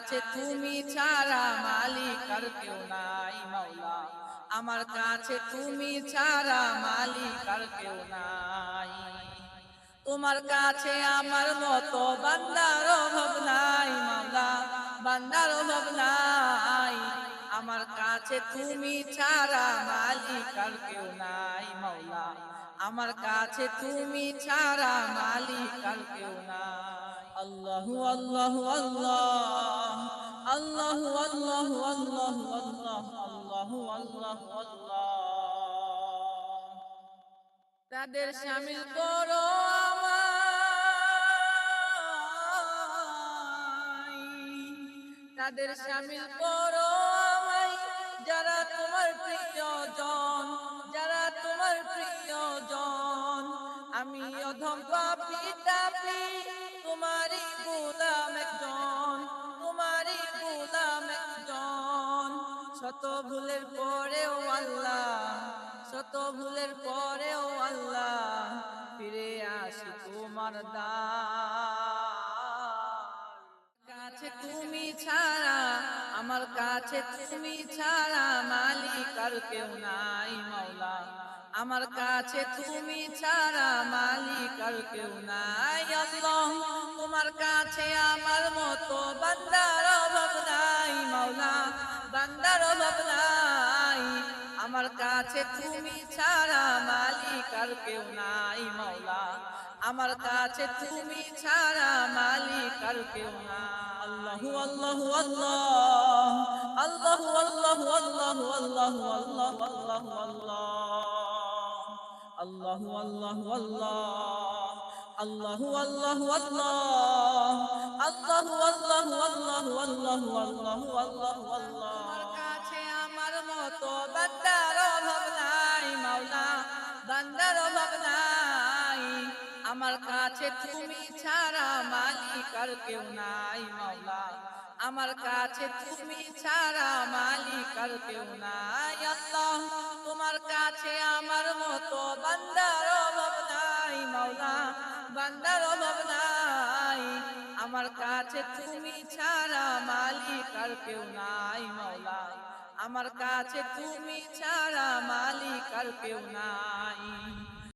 কাছে তুমি ছাড়া মালিক আর কেউ নাই মাওলা, আমার কাছে তুমি ছাড়া মালিক আর কেউ নাই। তোমার কাছে আমার মতো বান্দার অভাব নাই মাওলা, বান্দার অভাব নাই। আমার কাছে তুমি ছাড়া মালিক আর কেউ নাই মাওলা, আমার কাছে তুমি ছাড়া মালিক আর কেউ নাই। আল্লাহু আল্লাহু আল্লাহ, আল্লাহু আল্লাহু আল্লাহু আল্লাহ, আল্লাহু আল্লাহু আল্লাহ। তাদের শামিল করো আমায়, তাদের শামিল করো আমায়, যারা তোমার প্রিয়জন, যারা তোমার প্রিয়জন। আমি অধম পাপী তাপী, তোমারই গোলাম একজন, তোমারই গোলাম একজন। শত ভুলের পরেও আল্লাহ, শত ভুলের পরেও আল্লাহ, ফিরে আসি তোমার কাছে তুমি ছাড়া, আমার কাছে তুমি ছাড়া মালিক আর কেউ নাই মাওলা, আমার কাছে তুমি ছাড়া মালিক আর কেউ নাই। আল্লাহ তোমার কাছে আমার মতো বান্দার অভাব নাই মাওলা, বান্দার অভাব নাই। আমার কাছে তুমি ছাড়া মালিক আর কেউ নাই মাওলা, আমার কাছে তুমি ছাড়া মালিক আর কেউ নাই। আল্লাহু আল্লাহু আল্লাহ, আল্লাহু আল্লাহু আল্লাহু আল্লাহু আল্লাহু আল্লাহু আল্লাহু আল্লাহু আল্লাহ, আল্লাহু আল্লাহু আল্লাহ, আল্লাহু আল্লাহু আল্লাহু আল্লাহু আল্লাহু আল্লাহু আল্লাহ। আমার কাছে আমার মতো বান্দার অভাব নাই মাওলা, বান্দার অভাব নাই। আমার কাছে তুমি ছাড়া মালিক আর কেউ নাই মাওলা, আমার কাছে তুমি ছাড়া মালিক আর কেউ নাই। আল্লাহ তোমার কাছে আমার মতো বান্দার অভাব নাই মাওলা, বান্দার অভাব নাই। আমার কাছে তুমি ছাড়া মালিক আর কেউ নাই মাওলা, আমার কাছে তুমি ছাড়া মালিক আর কেউ নাই।